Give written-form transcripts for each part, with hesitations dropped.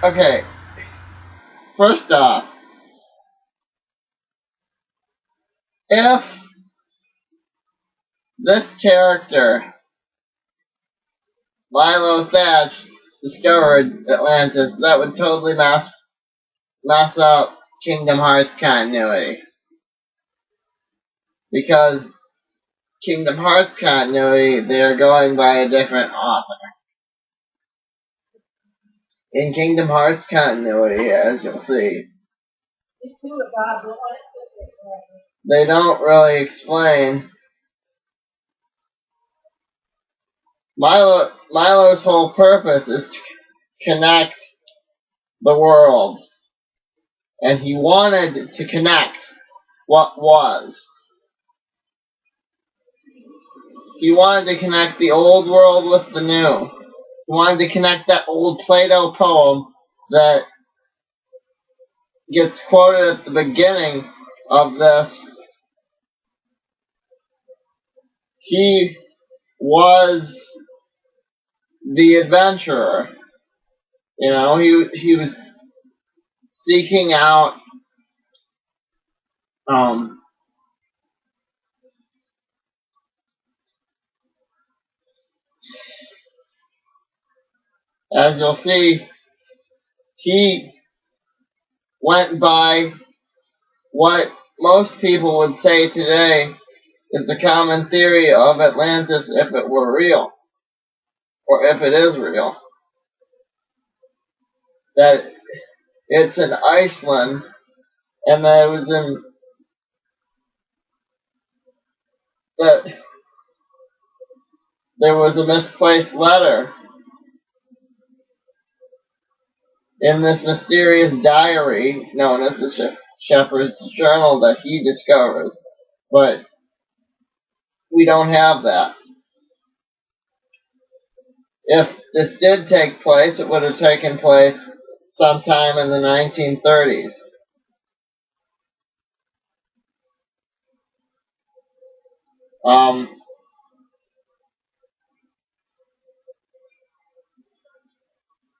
Okay, first off, if this character, Milo Thatch, discovered Atlantis, that would totally mess up Kingdom Hearts continuity. Because Kingdom Hearts continuity, they are going by a different author. In Kingdom Hearts continuity, as you'll see, they don't really explain. Milo's whole purpose is to connect the world. And he wanted to connect what was. He wanted to connect the old world with the new. He wanted to connect that old Plato poem that gets quoted at the beginning of this. He was the adventurer. You know, he was seeking out as you'll see, he went by what most people would say today is the common theory of Atlantis if it were real, or if it is real. That it's in Iceland, and that it was in that there was a misplaced letter in this mysterious diary known as the Shepherd's Journal that he discovers, but we don't have that. If this did take place, it would have taken place sometime in the 1930s.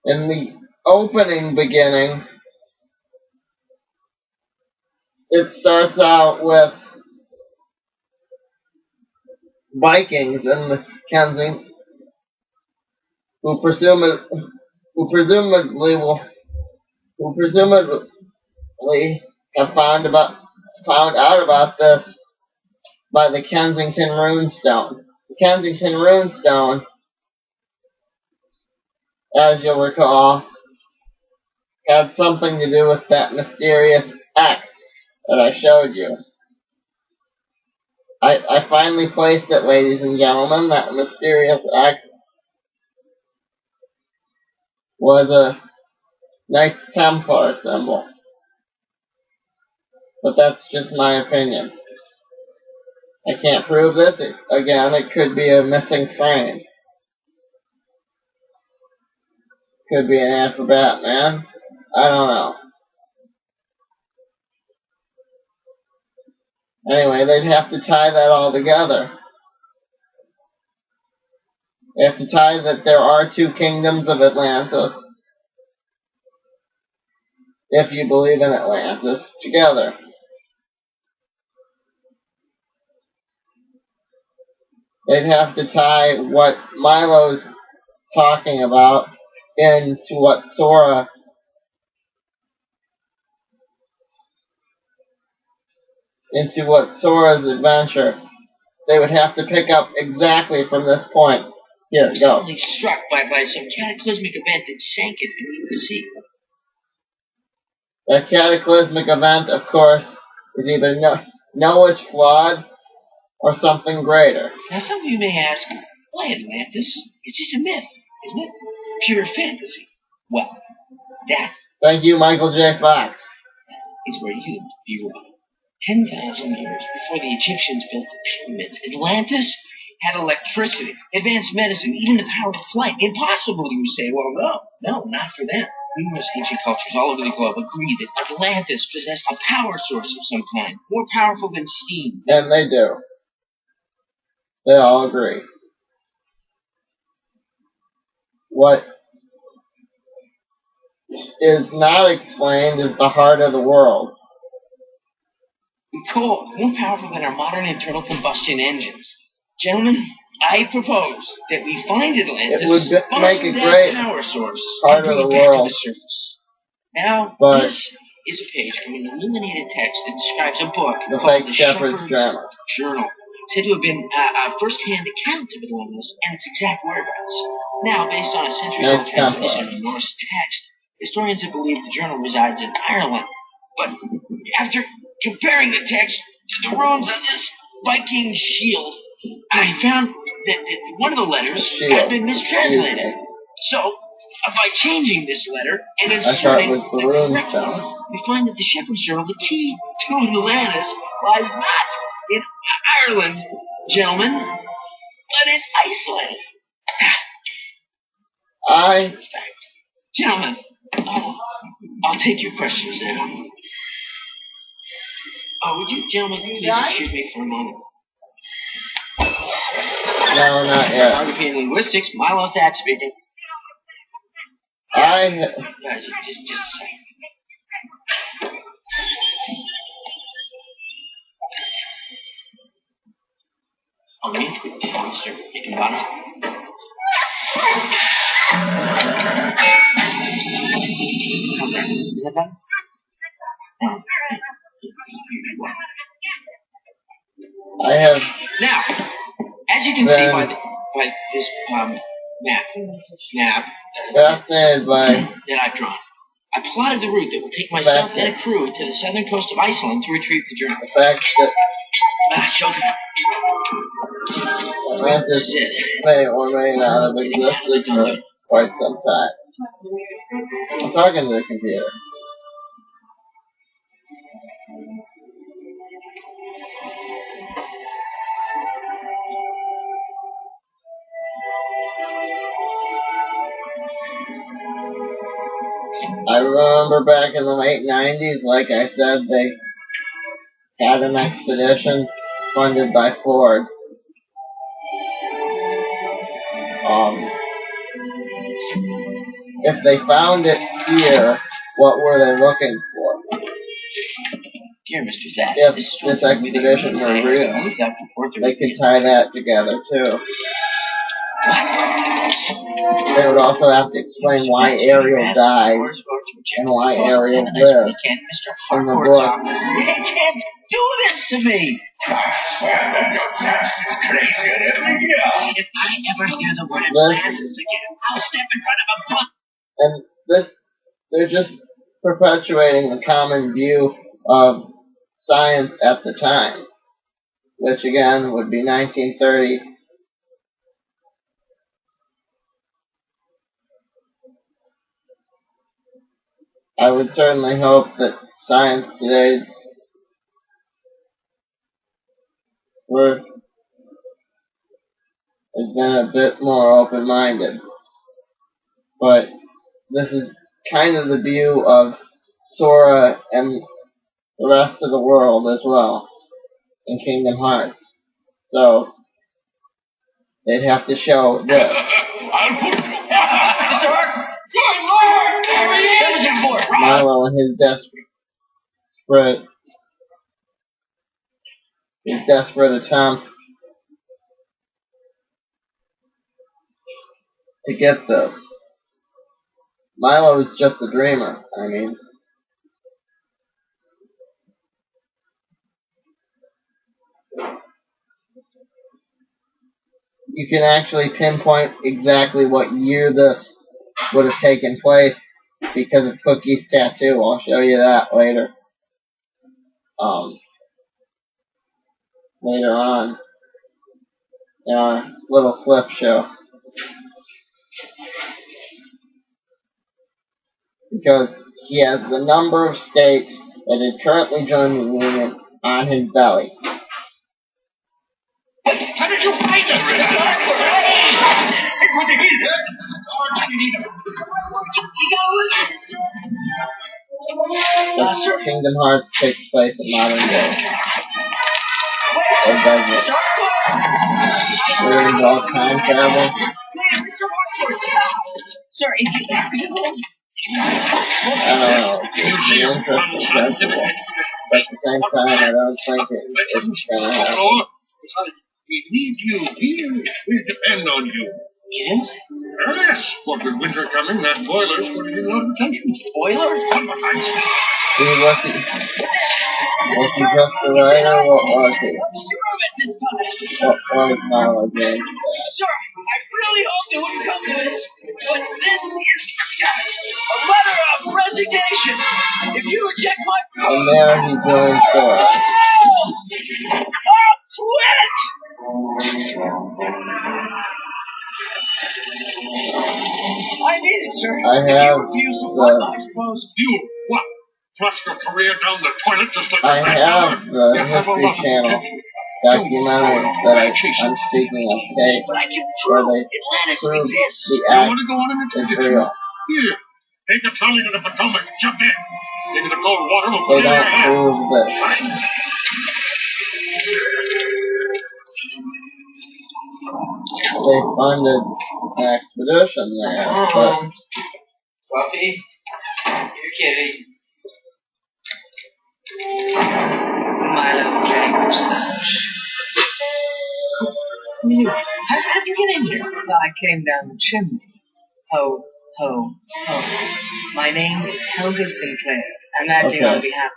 In the opening beginning, it starts out with Vikings in the Kensington who presumably have found out about this by the Kensington Runestone. The Kensington Runestone, as you'll recall, had something to do with that mysterious X that I showed you. I finally placed it, ladies and gentlemen. That mysterious X was a Knights Templar symbol. But that's just my opinion. I can't prove this. Again, it could be a missing frame. Could be an ad for Batman. I don't know. Anyway, they'd have to tie that all together. They have to tie that there are two kingdoms of Atlantis, if you believe in Atlantis, together. They'd have to tie what Milo's talking about into what Sora's adventure. They would have to pick up exactly from this point. Here, go. Only struck by some cataclysmic event that sank it beneath the sea. That cataclysmic event, of course, is either Noah's flood or something greater. Now, some of you may ask, why Atlantis? It's just a myth, isn't it? Pure fantasy. Well, that... Thank you, Michael J. Fox. ...is where you'd be wrong. 10,000 years before the Egyptians built the pyramids, Atlantis had electricity, advanced medicine, even the power of flight. Impossible, you say. Well, no, not for them. Numerous ancient cultures all over the globe agree that Atlantis possessed a power source of some kind, more powerful than steam. And they do. They all agree. What is not explained is the heart of the world. Coal, more powerful than our modern internal combustion engines. Gentlemen, I propose that we find Atlantis, It would make a great power source, part and of bring the it back to world. the surface. Now, But this is a page from an illuminated text that describes a book the called fake The Shepherd's Journal. Journal, said to have been a first-hand account of Atlantis and its exact whereabouts. Now, based on a century-old Nice template. translation of Norse text, historians have believed the journal resides in Ireland. But after comparing the text to the runes on this Viking shield, I found that one of the letters had been mistranslated. So, by changing this letter and inserting with the the rune correct stone. one, we find that the Shepherd's Journal, the key to Atlantis, lies not in Ireland, gentlemen, but in Iceland. Gentlemen, I'll take your questions now. Would you gentlemen please excuse me for a moment? No, not yet. Geography and linguistics, Milo Thatch speaking. Just a second. Me, Mr. Hickenbottom. How's that? Is that better? I have Now, as you can see by this map fascinated by that I've drawn, I plotted the route that will take myself and a crew to the southern coast of Iceland to retrieve the journal. the fact that Showtime. Atlantis may or may not have existed for quite some time. I'm talking to the computer. I remember back in the late 90s, like I said, they had an expedition funded by Ford. If they found it here, what were they looking for? Dear Mr. Thatch, If this expedition were real, they could tie that together too. They would also have to explain why Ariel died and why Ariel lived in the book. They can't do this to me! If I ever hear the word Atlantis again, I'll step in front of a bus. And this, they're just perpetuating the common view of science at the time, which again would be 1930. I would certainly hope that science today has been a bit more open-minded. But this is kind of the view of Sora and the rest of the world as well in Kingdom Hearts. So they'd have to show this. Good Lord! There he is! Milo and his desperate attempt to get this. Milo's just a dreamer. I mean, you can actually pinpoint exactly what year this would have taken place because of Cookie's tattoo. I'll show you that later. Later on in our little flip show. Because he has the number of states that had currently joined the Union on his belly. How did you find it? It was a The Kingdom Hearts takes place in modern day. Or does it? Would it involve time travel? Sir, I don't know. It's an interesting principle. But at the same time, I don't think it's gonna happen. We need you here. We depend on you. Yeah? Yes. What with winter coming, that boiler's going to get a lot of attention. Boiler? See, was he just a writer? What was he? What was Milo James? Sir, I really hoped it wouldn't come to this, but this is a letter of resignation. If you reject my And there he joined Sora. I'll quit! I need it, sir. I have I suppose. You, what? Thrust your career down the toilet just like I have the History Channel documentary that I'm speaking of tape, But I can where prove they Atlantis prove exists. the You want act to go on an is expedition? real. Here, take a trolley to the Potomac. Jump in. Maybe the cold water will They clear your don't head. prove this. They funded an expedition there, but Fluffy, you're kidding. Milo James. How'd you get in here? Well, I came down the chimney. Ho, ho, ho. My name is Helga Sinclair. I'm acting on behalf.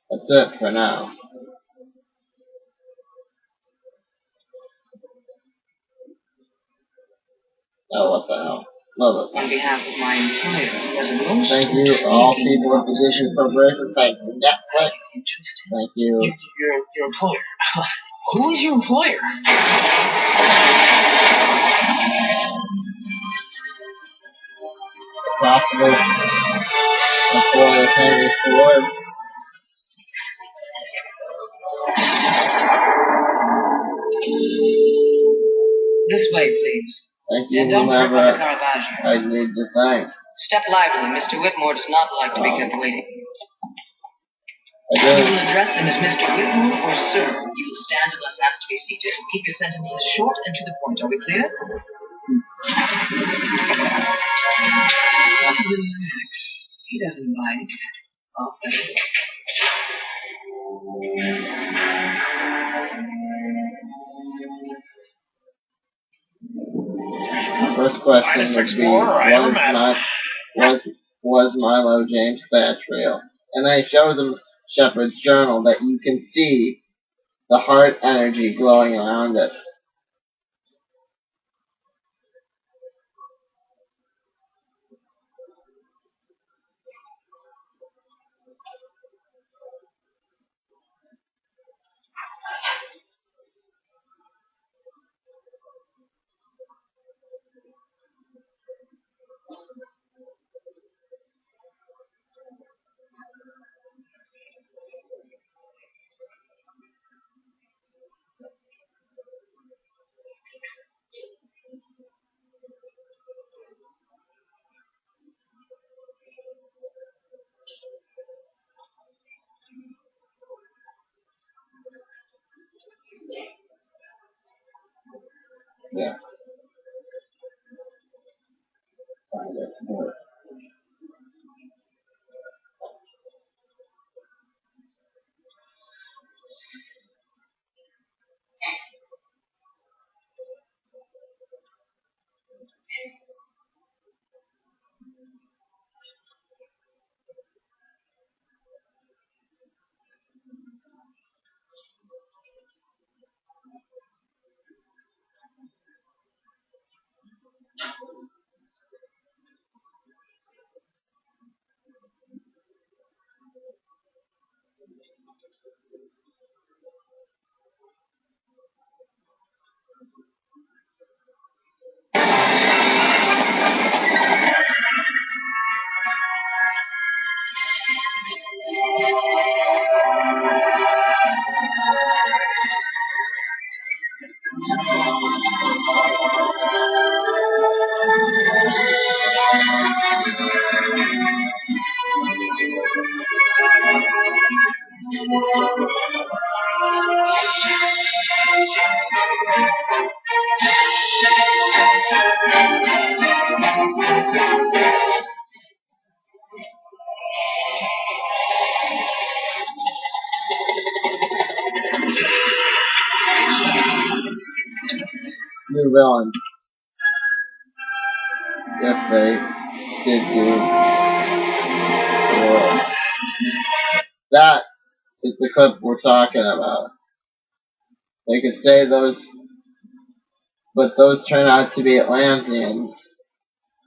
that's it for now. Oh, what the hell. Love it. On behalf of my employer, as a most Thank you, all people at the Disney Corporation. Thank you, Netflix. interesting. Thank you. Your employer. Who is your employer? Possible employee of Henry Ford. This way, please. Thank you, And don't trip on whomever the Caravaggio. I need to thank. Step lively. Mr. Whitmore does not like to be kept waiting. I You will do. address him as Mr. Whitmore or Sir. You will stand unless asked to be seated. Keep your sentences short and to the point. Are we clear? Relax. He doesn't bite. Often. First question would be, was Milo James Thatch real? And they show them Shepherd's Journal that you can see the heart energy glowing around it. Yeah. Find it. But New villain. If they did do the world. That is the clip we're talking about. They could say those, but those turn out to be Atlanteans.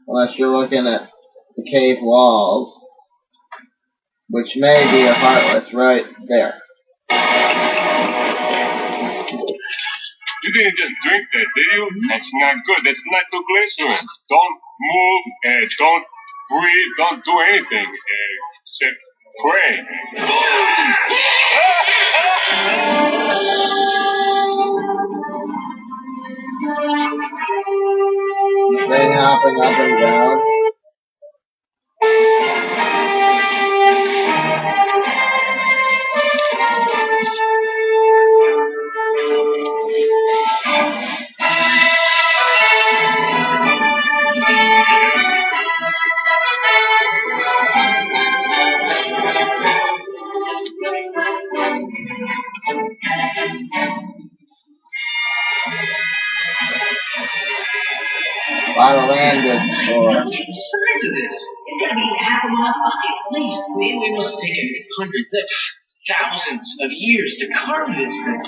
Unless you're looking at the cave walls, which may be a Heartless right there. You didn't just drink that, did you? That's not good. That's nitroglycerin. Don't move, don't breathe, don't do anything except pray. Thing hopping up and down. A lot of land to explore. Look at the size of this. It's got to be half a mile wide at least. Maybe it must have taken hundreds, thousands of years to carve this thing.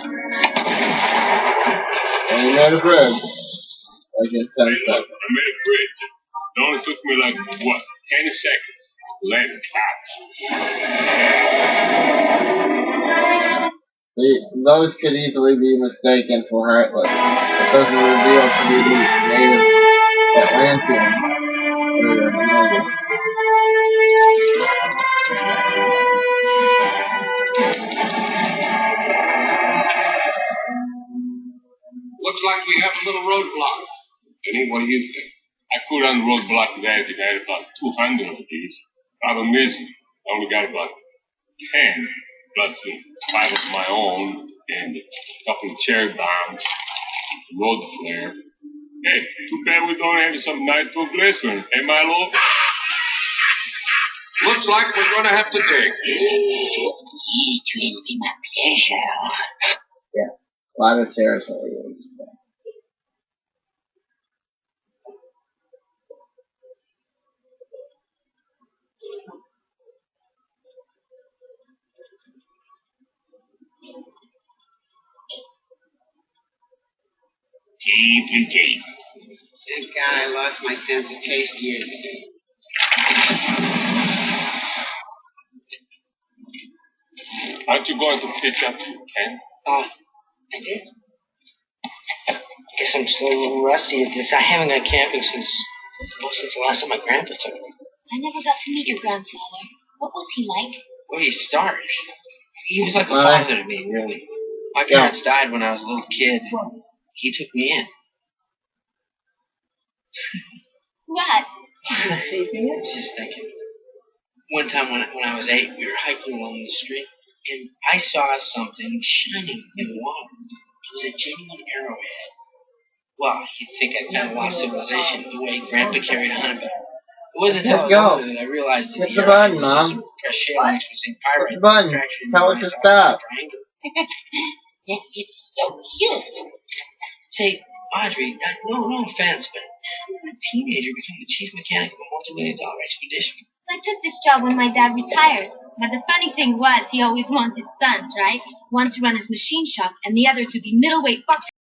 And you made a bridge. Like in 10 seconds. I made a bridge. It only took me like, what, 10 seconds. Later, See, those could easily be mistaken for Heartless. But those were revealed to be the native Atlanteans later in the movie. looks like we have a little roadblock. Denny, what do you think? I could run the roadblock today if I had about 200 of these. Problem is, I only got about 10, plus 5 of my own, and a couple of cherry bombs, road flare. Hey, too bad we don't have some nitroglycerin. Hey, Milo? Looks like we're going to have to dig. It will be my pleasure. Yeah, a lot of territory is there. Deep and deep. Thank God I lost my sense of taste years ago. Aren't you going to pitch up to Ken? I did. Guess I'm still a little rusty at this. I haven't gone camping since the last time my grandpa took me. I never got to meet your grandfather. What was he like? Well, he starved. He was like a father to me, really. My parents died when I was a little kid. He took me in. What? Just thinking. One time when I was 8, we were hiking along the street, and I saw something shining in the water. It was a genuine arrowhead. Well, you'd think I'd found lost civilization the way Grandpa carried on, but it wasn't until I was older that I realized that hit the button, Mom. pressure shell mixed with zinc pyrite. Hit the button. Tell it to stop. It's so cute. Say, Audrey, no offense, but how did a teenager become the chief mechanic of a multi-million-dollar expedition? I took this job when my dad retired. But the funny thing was, he always wanted sons, right? One to run his machine shop, and the other to be middleweight boxer.